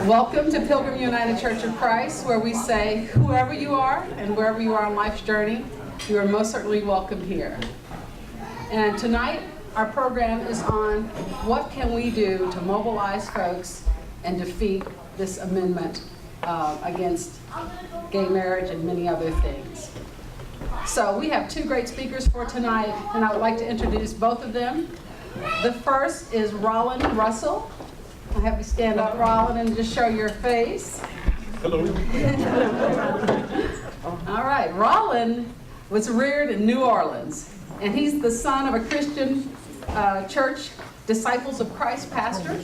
Welcome to Pilgrim United Church of Christ, where we say, whoever you are and wherever you are on life's journey, you are most certainly welcome here. And tonight, our program is on what can we do to mobilize folks and defeat this amendment against gay marriage and many other things. So we have two great speakers for tonight, and I would like to introduce both of them. The first is Rollin Russell. I'll have you stand up, Rollin, and just show your face. Hello. All right, Rollin was reared in New Orleans, and he's the son of a Christian church Disciples of Christ pastor.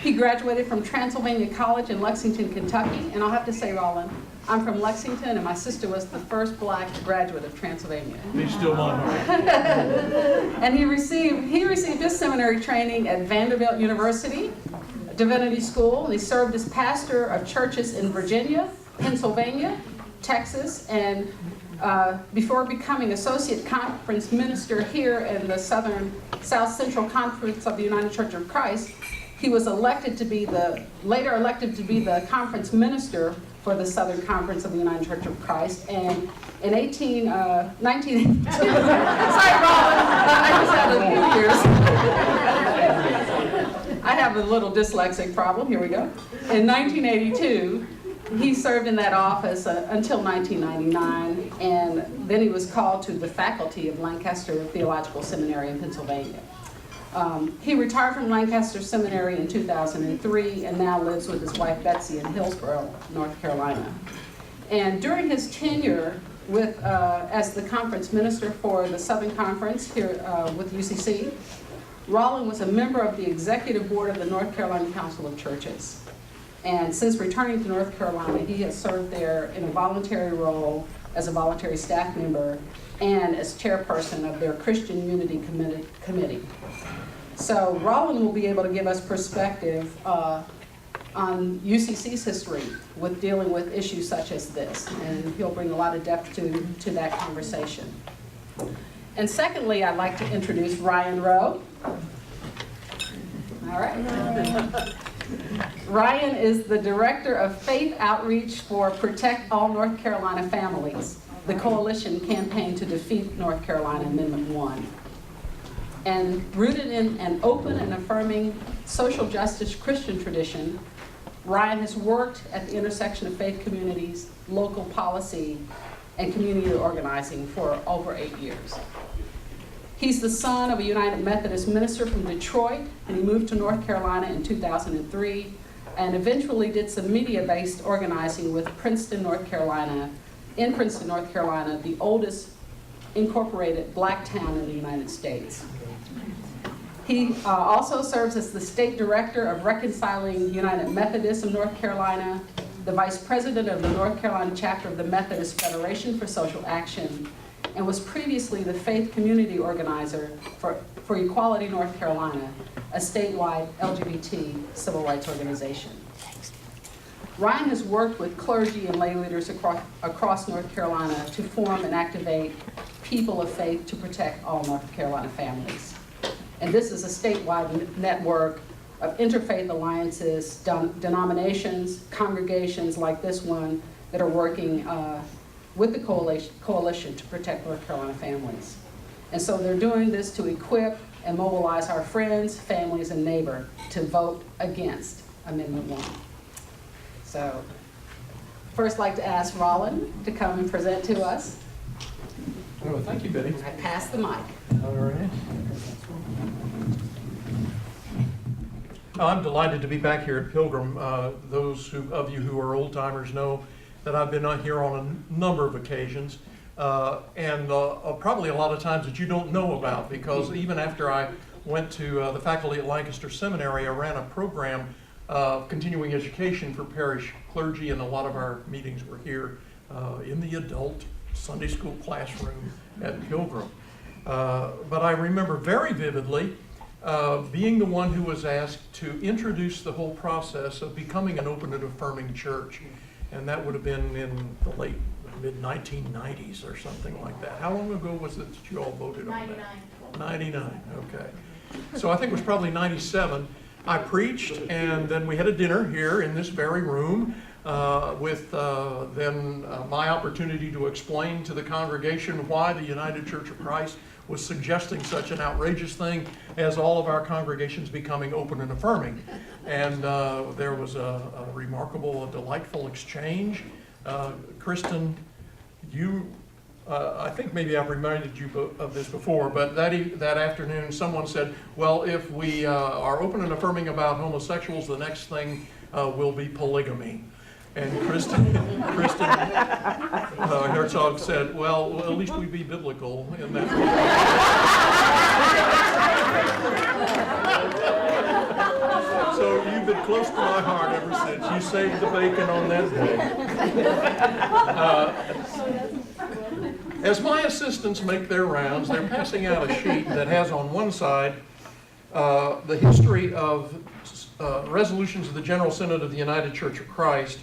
He graduated from Transylvania College in Lexington, Kentucky, and I'll have to say, Rollin, I'm from Lexington, and my sister was the first black graduate of Transylvania. He's still mine. And he received his seminary training at Vanderbilt University Divinity School, and he served as pastor of churches in Virginia, Pennsylvania, Texas, and before becoming associate conference minister here in the South Central Conference of the United Church of Christ, he was later elected to be the conference minister for the Southern Conference of the United Church of Christ. And in 19 sorry, Rollin, I just had a few years. I have a little dyslexic problem. Here we go. In 1982, he served in that office until 1999, and then he was called to the faculty of Lancaster Theological Seminary in Pennsylvania. He retired from Lancaster Seminary in 2003 and now lives with his wife Betsy in Hillsborough, North Carolina. And during his tenure as the conference minister for the Southern Conference here with UCC, Rollin was a member of the executive board of the North Carolina Council of Churches. And since returning to North Carolina, he has served there in a voluntary role as a voluntary staff member and as chairperson of their Christian Unity Committee. So Rollin will be able to give us perspective on UCC's history with dealing with issues such as this, and he'll bring a lot of depth to that conversation. And secondly, I'd like to introduce Ryan Rowe. All right. Ryan is the Director of Faith Outreach for Protect All North Carolina Families, the coalition campaign to defeat North Carolina Amendment 1. And rooted in an open and affirming social justice Christian tradition, Ryan has worked at the intersection of faith communities, local policy, and community organizing for over 8 years. He's the son of a United Methodist minister from Detroit, and he moved to North Carolina in 2003, and eventually did some media-based organizing with Princeton, North Carolina, the oldest incorporated black town in the United States. He also serves as the state director of Reconciling United Methodists of North Carolina, the vice president of the North Carolina chapter of the Methodist Federation for Social Action, and was previously the faith community organizer for Equality North Carolina, a statewide LGBT civil rights organization. Ryan has worked with clergy and lay leaders across North Carolina to form and activate people of faith to protect all North Carolina families. And this is a statewide network of interfaith alliances, denominations, congregations like this one that are working with the coalition to protect North Carolina families. And so they're doing this to equip and mobilize our friends, families, and neighbors to vote against Amendment 1. So first I'd like to ask Rollin to come and present to us. Oh, thank you, Betty. I pass the mic. All right. I'm delighted to be back here at Pilgrim. Those of you who are old-timers know that I've been here on a number of occasions, and probably a lot of times that you don't know about, because even after I went to the faculty at Lancaster Seminary, I ran a program of continuing education for parish clergy, and a lot of our meetings were here in the adult Sunday school classroom at Pilgrim. But I remember very vividly being the one who was asked to introduce the whole process of becoming an open and affirming church. And that would have been in the mid-1990s or something like that. How long ago was it that you all voted on that? 99. 99, okay. So I think it was probably 97 I preached, and then we had a dinner here in this very room with my opportunity to explain to the congregation why the United Church of Christ was suggesting such an outrageous thing as all of our congregations becoming open and affirming. And there was a remarkable, a delightful exchange. Kristen, I think maybe I've reminded you of this before, but that afternoon someone said, well, if we are open and affirming about homosexuals, the next thing will be polygamy. And Kristen Herzog said, well, at least we'd be biblical in that. So you've been close to my heart ever since. You saved the bacon on that day. As my assistants make their rounds, they're passing out a sheet that has on one side the history of resolutions of the General Synod of the United Church of Christ,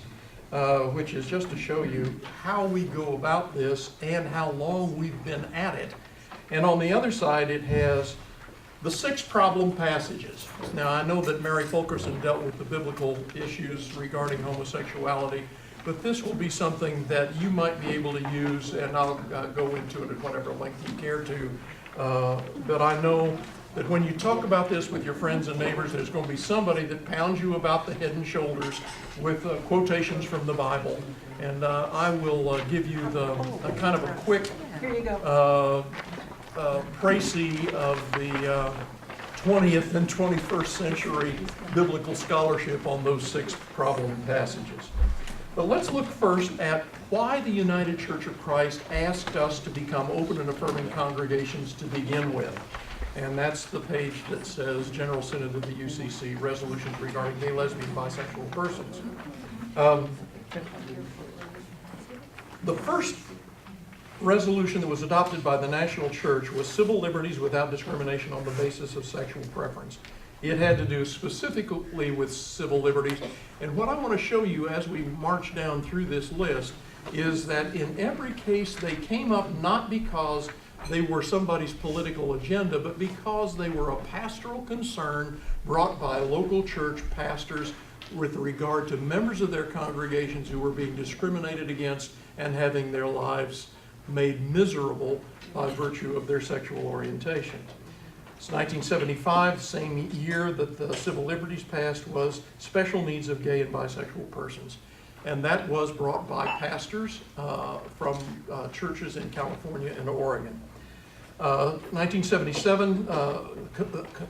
which is just to show you how we go about this and how long we've been at it. And on the other side, it has the 6 problem passages. Now, I know that Mary Fulkerson dealt with the biblical issues regarding homosexuality, but this will be something that you might be able to use, and I'll go into it at whatever length you care to. But I know that when you talk about this with your friends and neighbors, there's going to be somebody that pounds you about the head and shoulders with quotations from the Bible. And I will give you a kind of a quick précis of the 20th and 21st century biblical scholarship on those 6 problem passages. But let's look first at why the United Church of Christ asked us to become open and affirming congregations to begin with. And that's the page that says General Synod of the UCC, resolutions regarding gay, lesbian, bisexual persons. The first resolution that was adopted by the National Church was civil liberties without discrimination on the basis of sexual preference. It had to do specifically with civil liberties. And what I want to show you as we march down through this list is that in every case they came up not because they were somebody's political agenda, but because they were a pastoral concern brought by local church pastors with regard to members of their congregations who were being discriminated against and having their lives made miserable by virtue of their sexual orientation. It's 1975, the same year that the civil liberties passed, was special needs of gay and bisexual persons. And that was brought by pastors from churches in California and Oregon. 1977,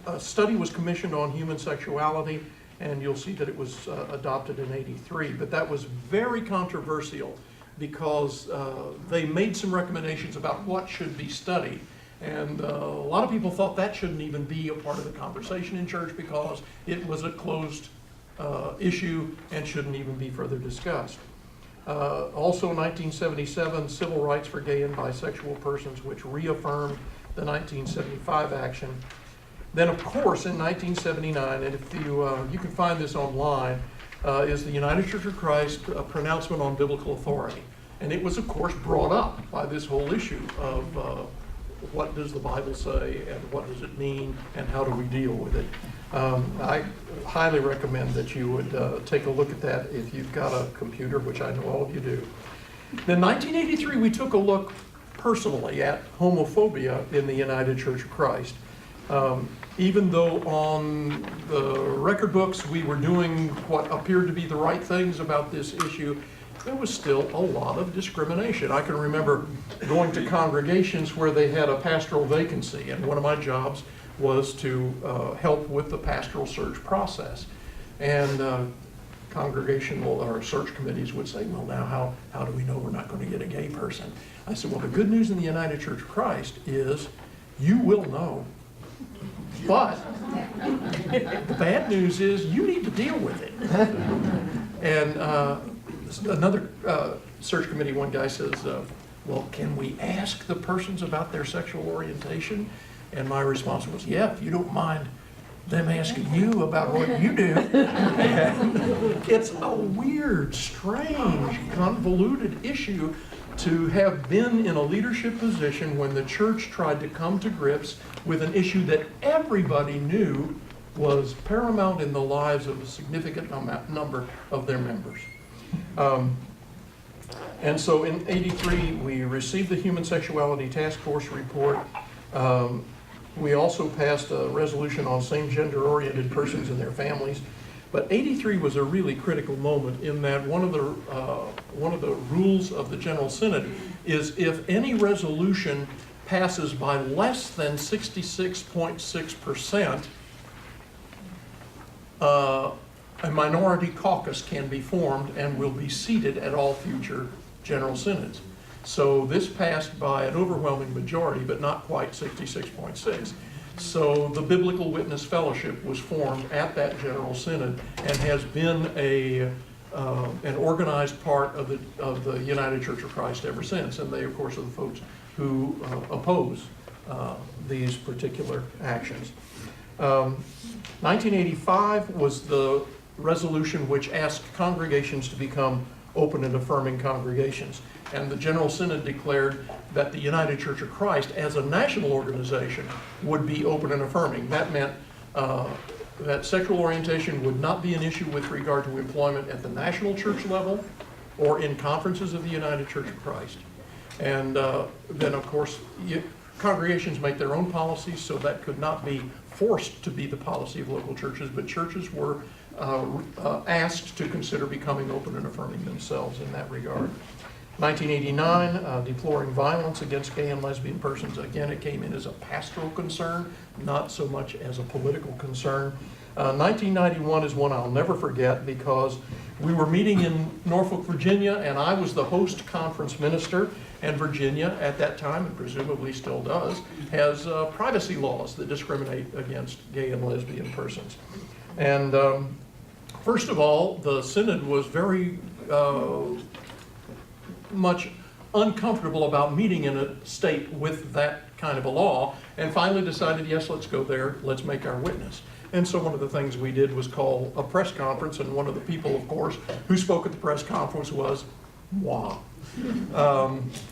a study was commissioned on human sexuality, and you'll see that it was adopted in '83. But that was very controversial because they made some recommendations about what should be studied. And a lot of people thought that shouldn't even be a part of the conversation in church because it was a closed issue and shouldn't even be further discussed. Also in 1977, civil rights for gay and bisexual persons, which reaffirmed the 1975 action. Then, of course, in 1979, and if you can find this online, is the United Church of Christ pronouncement on biblical authority. And it was, of course, brought up by this whole issue of what does the Bible say and what does it mean and how do we deal with it. I highly recommend that you would take a look at that if you've got a computer, which I know all of you do. Then 1983, we took a look personally at homophobia in the United Church of Christ. Even though on the record books we were doing what appeared to be the right things about this issue, there was still a lot of discrimination. I can remember going to congregations where they had a pastoral vacancy, and one of my jobs was to help with the pastoral search process. And congregational or search committees would say, well, now how do we know we're not going to get a gay person? I said, well, the good news in the United Church of Christ is you will know. But the bad news is you need to deal with it. And another search committee, one guy says, well, can we ask the persons about their sexual orientation? And my response was, yeah, if you don't mind them asking you about what you do. It's a weird, strange, convoluted issue to have been in a leadership position when the church tried to come to grips with an issue that everybody knew was paramount in the lives of a significant number of their members. And so in '83, we received the Human Sexuality Task Force report. We also passed a resolution on same-gender-oriented persons and their families. But '83 was a really critical moment in that one of the rules of the General Synod is if any resolution passes by less than 66.6%, a minority caucus can be formed and will be seated at all future General Synods. So this passed by an overwhelming majority, but not quite 66.6. So the Biblical Witness Fellowship was formed at that General Synod and has been an organized part of the United Church of Christ ever since. And they, of course, are the folks who oppose these particular actions. 1985 was the resolution which asked congregations to become open and affirming congregations. And the General Synod declared that the United Church of Christ, as a national organization, would be open and affirming. That meant that sexual orientation would not be an issue with regard to employment at the national church level or in conferences of the United Church of Christ. And then, of course, congregations make their own policies, so that could not be forced to be the policy of local churches, but churches were asked to consider becoming open and affirming themselves in that regard. 1989, deploring violence against gay and lesbian persons. Again, it came in as a pastoral concern, not so much as a political concern. 1991 is one I'll never forget because we were meeting in Norfolk, Virginia, and I was the host conference minister, and Virginia at that time, and presumably still does, has privacy laws that discriminate against gay and lesbian persons. And first of all, the synod was very much uncomfortable about meeting in a state with that kind of a law, and finally decided, yes, let's go there, let's make our witness. And so one of the things we did was call a press conference, and one of the people, of course, who spoke at the press conference was moi.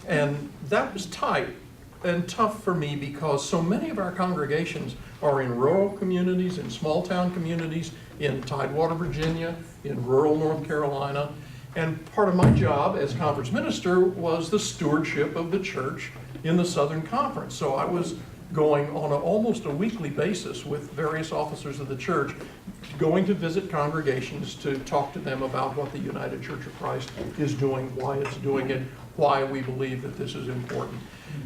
And that was tight and tough for me because so many of our congregations are in rural communities, in small town communities, in Tidewater, Virginia, in rural North Carolina. And part of my job as conference minister was the stewardship of the church in the Southern Conference. So I was going on almost a weekly basis with various officers of the church, going to visit congregations to talk to them about what the United Church of Christ is doing, why it's doing it, why we believe that this is important.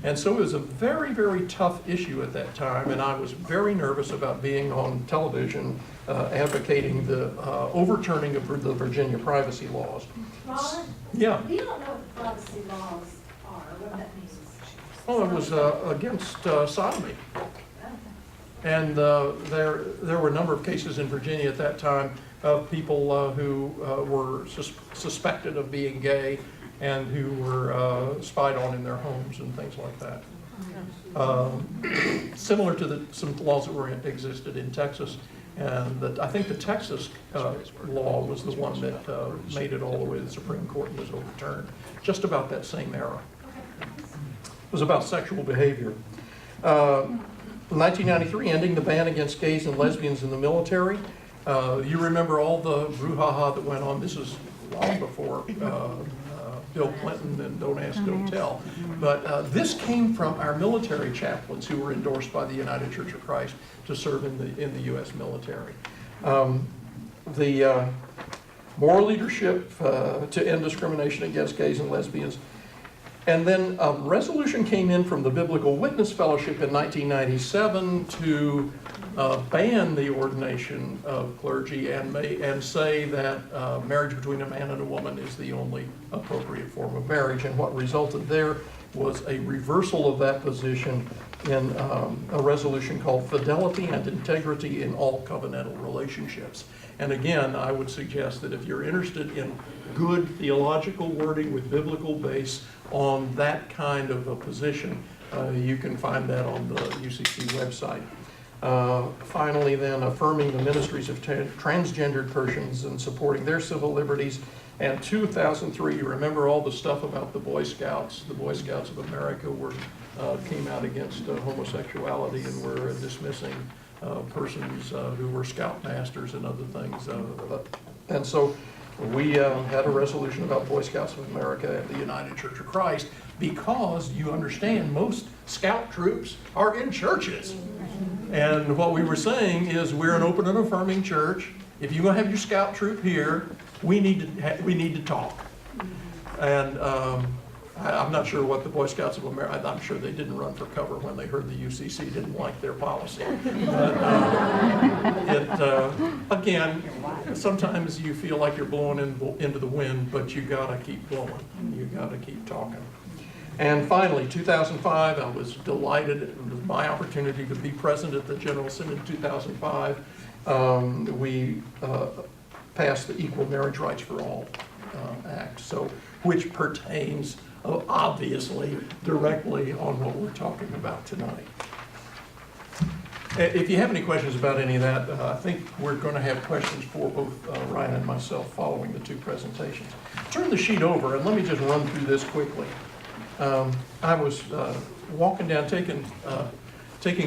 And so it was a very, very tough issue at that time, and I was very nervous about being on television advocating the overturning of the Virginia privacy laws. Rollin? Yeah. You don't know what the privacy laws are, what that means. Oh, it was against sodomy. And there were a number of cases in Virginia at that time of people who were suspected of being gay and who were spied on in their homes and things like that. Similar to some laws that existed in Texas. And I think the Texas law was the one that made it all the way to the Supreme Court and was overturned. Just about that same era. It was about sexual behavior. 1993, ending the ban against gays and lesbians in the military. You remember all the brouhaha that went on. This is long before Bill Clinton and Don't Ask, Don't Tell. But this came from our military chaplains who were endorsed by the United Church of Christ to serve in the U.S. military. The moral leadership to end discrimination against gays and lesbians. And then a resolution came in from the Biblical Witness Fellowship in 1997 to ban the ordination of clergy and say that marriage between a man and a woman is the only appropriate form of marriage. And what resulted there was a reversal of that position in a resolution called Fidelity and Integrity in All Covenantal Relationships. And again, I would suggest that if you're interested in good theological wording with biblical base on that kind of a position, you can find that on the UCC website. Finally then, affirming the ministries of transgendered persons and supporting their civil liberties. And 2003, you remember all the stuff about the Boy Scouts. The Boy Scouts of America came out against homosexuality and were dismissing persons who were scoutmasters and other things. And so we had a resolution about Boy Scouts of America and the United Church of Christ, because you understand most scout troops are in churches. And what we were saying is, we're an open and affirming church. If you're going to have your scout troop here, we need to talk. And I'm not sure what the Boy Scouts of America, I'm sure they didn't run for cover when they heard the UCC didn't like their policy. But again, sometimes you feel like you're blowing into the wind, but you gotta keep blowing. You gotta keep talking. And finally, 2005, I was delighted. It was my opportunity to be present at the General Synod in 2005. We passed the Equal Marriage Rights for All Act, which pertains obviously directly on what we're talking about tonight. If you have any questions about any of that, I think we're going to have questions for both Ryan and myself following the two presentations. Turn the sheet over and let me just run through this quickly. I was walking down, taking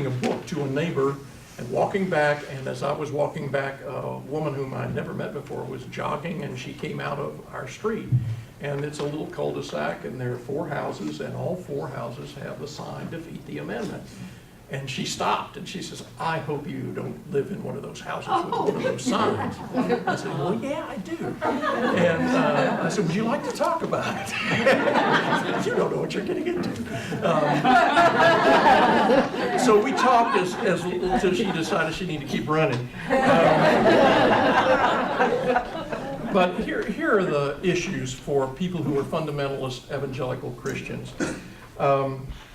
a book to a neighbor and walking back, and as I was walking back, a woman whom I'd never met before was jogging, and she came out of our street. And it's a little cul-de-sac, and there are 4 houses, and all 4 houses have the sign "Defeat the Amendment." And she stopped, and she says, "I hope you don't live in one of those houses with one of those signs." I said, "Well, yeah, I do." And I said, "Would you like to talk about it?" You don't know what you're getting into. So we talked until she decided she needed to keep running. But here are the issues for people who are fundamentalist evangelical Christians.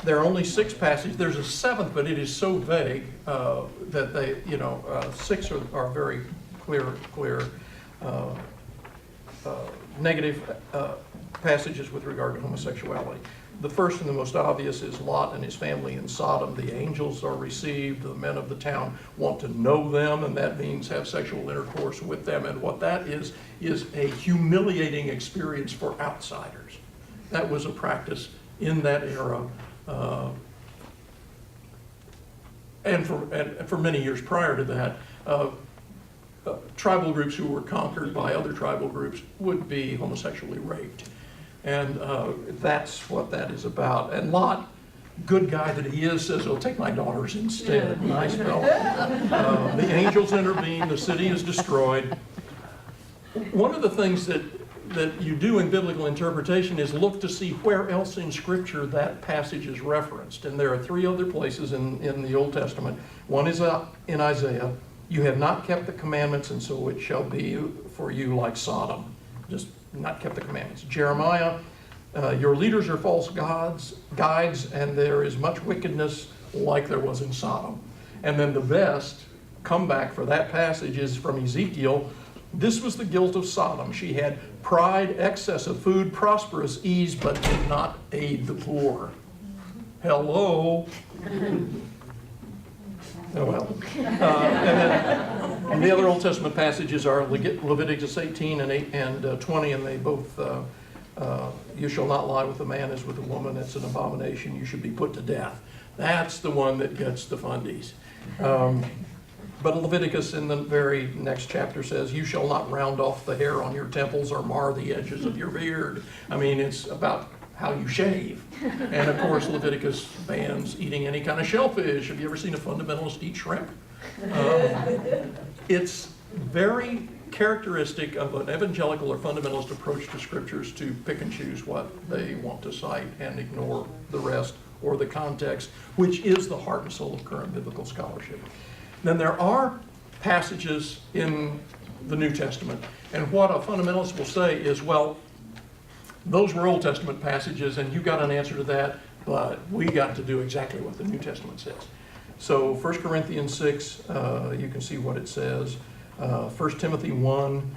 There are only 6 passages. There's a 7th, but it is so vague that they, 6 are very clear negative passages with regard to homosexuality. The first and the most obvious is Lot and his family in Sodom. The angels are received. The men of the town want to know them, and that means have sexual intercourse with them. And what that is a humiliating experience for outsiders. That was a practice in that era, and for many years prior to that. Tribal groups who were conquered by other tribal groups would be homosexually raped. And that's what that is about. And Lot, good guy that he is, says, "Oh, take my daughters instead." Nice fellow. The angels intervene. The city is destroyed. One of the things that you do in biblical interpretation is look to see where else in Scripture that passage is referenced. And there are 3 other places in the Old Testament. One is in Isaiah. "You have not kept the commandments, and so it shall be for you like Sodom." Just not kept the commandments. Jeremiah, "Your leaders are false guides, and there is much wickedness like there was in Sodom." And then the best comeback for that passage is from Ezekiel. "This was the guilt of Sodom. She had pride, excess of food, prosperous ease, but did not aid the poor." Hello. Oh well. And the other Old Testament passages are Leviticus 18 and 20, and they both, "You shall not lie with a man as with a woman. It's an abomination. You should be put to death." That's the one that gets the fundies. But Leviticus in the very next chapter says, "You shall not round off the hair on your temples or mar the edges of your beard." I mean, it's about how you shave. And of course, Leviticus bans eating any kind of shellfish. Have you ever seen a fundamentalist eat shrimp? It's very characteristic of an evangelical or fundamentalist approach to scriptures to pick and choose what they want to cite and ignore the rest or the context, which is the heart and soul of current biblical scholarship. Then there are passages in the New Testament, and what a fundamentalist will say is, well, those were Old Testament passages, and you got an answer to that, but we got to do exactly what the New Testament says. So 1 Corinthians 6, you can see what it says. 1 Timothy 1,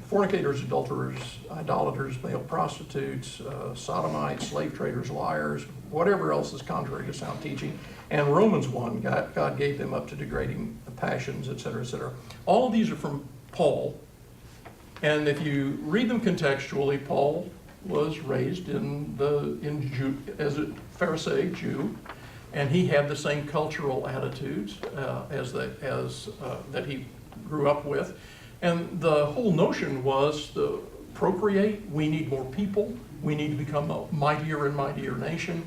fornicators, adulterers, idolaters, male prostitutes, sodomites, slave traders, liars, whatever else is contrary to sound teaching. And Romans 1, God gave them up to degrading passions, etc., etc. All of these are from Paul. And if you read them contextually, Paul was raised as a Pharisaic Jew. and he had the same cultural attitudes that he grew up with. And the whole notion was to procreate, we need more people, we need to become a mightier and mightier nation,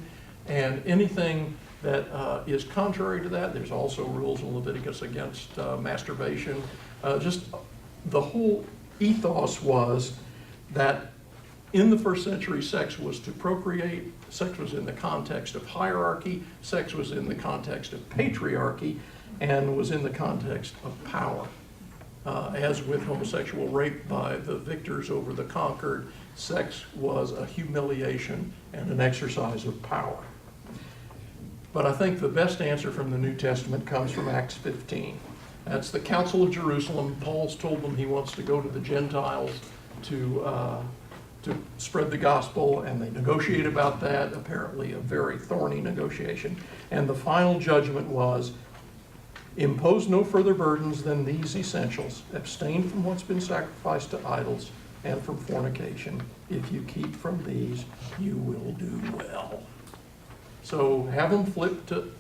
and anything that is contrary to that, there's also rules in Leviticus against masturbation. Just the whole ethos was that in the first century, sex was to procreate, sex was in the context of hierarchy, sex was in the context of patriarchy, and was in the context of power. As with homosexual rape by the victors over the conquered, sex was a humiliation and an exercise of power. But I think the best answer from the New Testament comes from Acts 15. That's the Council of Jerusalem. Paul's told them he wants to go to the Gentiles to spread the gospel, and they negotiate about that, apparently a very thorny negotiation. And the final judgment was, impose no further burdens than these essentials. Abstain from what's been sacrificed to idols and from fornication. If you keep from these, you will do well. So have them flip to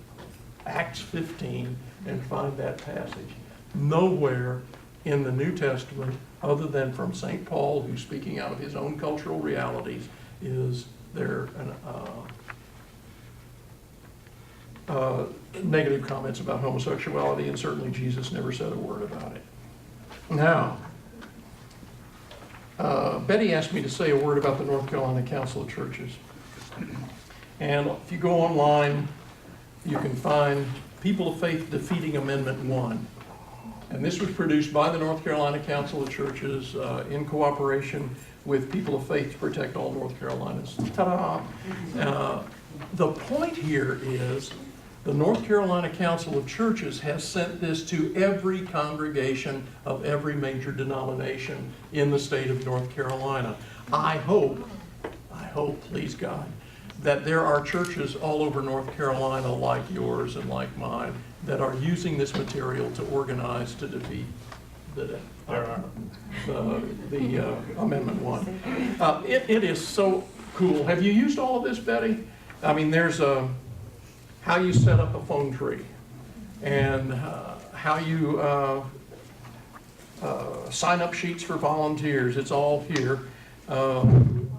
Acts 15 and find that passage. Nowhere in the New Testament, other than from St. Paul, who's speaking out of his own cultural realities, is there negative comments about homosexuality, and certainly Jesus never said a word about it. Now, Betty asked me to say a word about the North Carolina Council of Churches. And if you go online, you can find People of Faith defeating Amendment 1. And this was produced by the North Carolina Council of Churches in cooperation with People of Faith to Protect All North Carolinas. Ta-da! The point here is the North Carolina Council of Churches has sent this to every congregation of every major denomination in the state of North Carolina. I hope, please God, that there are churches all over North Carolina like yours and like mine that are using this material to organize to defeat the Amendment 1. It is so cool. Have you used all of this, Betty? I mean, there's how you set up a phone tree, and how you sign up sheets for volunteers. It's all here.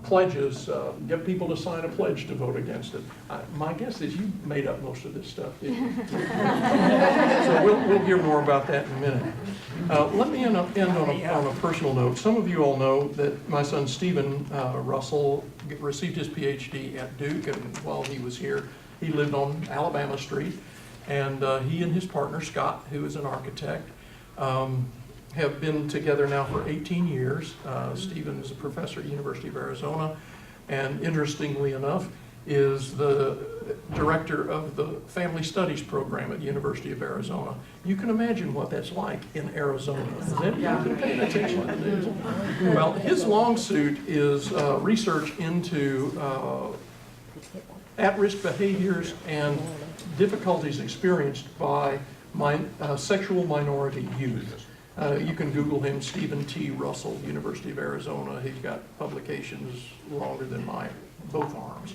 Pledges, get people to sign a pledge to vote against it. My guess is you made up most of this stuff, didn't you? So we'll hear more about that in a minute. Let me end on a personal note. Some of you all know that my son Stephen Russell received his PhD at Duke, and while he was here, he lived on Alabama Street, and he and his partner Scott, who is an architect, have been together now for 18 years. Stephen is a professor at University of Arizona, and interestingly enough, is the director of the Family Studies program at University of Arizona. You can imagine what that's like in Arizona. Has anyone been paying attention to the news? Well, his lawsuit is research into at-risk behaviors and difficulties experienced by sexual minority youth. You can Google him, Stephen T. Russell, University of Arizona. He's got publications longer than my both arms.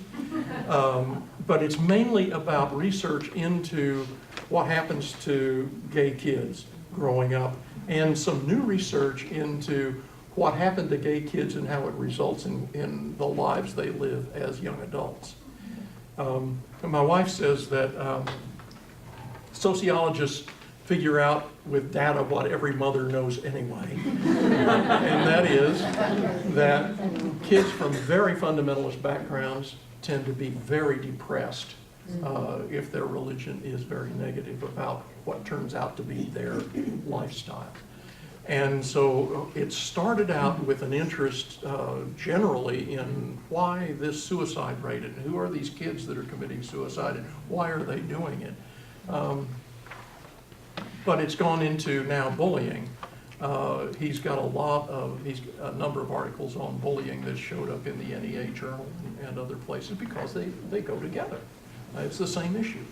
But it's mainly about research into what happens to gay kids growing up, and some new research into what happened to gay kids and how it results in the lives they live as young adults. My wife says that sociologists figure out with data what every mother knows anyway. And that is that kids from very fundamentalist backgrounds tend to be very depressed if their religion is very negative about what turns out to be their lifestyle. And so it started out with an interest generally in why this suicide rate, and who are these kids that are committing suicide, and why are they doing it? But it's gone into now bullying. He's got a number of articles on bullying that showed up in the NEA Journal and other places because they go together. It's the same issue.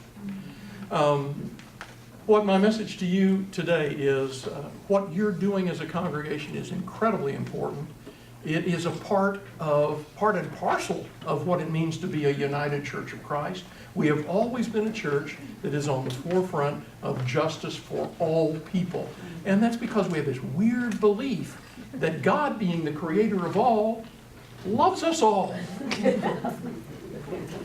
What my message to you today is what you're doing as a congregation is incredibly important. It is a part and parcel of what it means to be a united Church of Christ. We have always been a church that is on the forefront of justice for all people. And that's because we have this weird belief that God, being the creator of all, loves us all.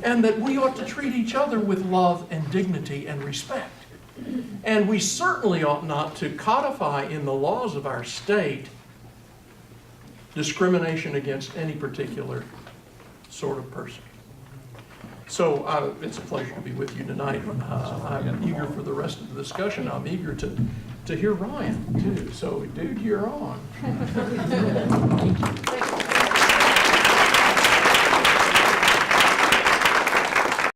And that we ought to treat each other with love and dignity and respect. And we certainly ought not to codify in the laws of our state discrimination against any particular sort of person. So it's a pleasure to be with you tonight. I'm eager for the rest of the discussion. I'm eager to hear Ryan, too. So, dude, you're on.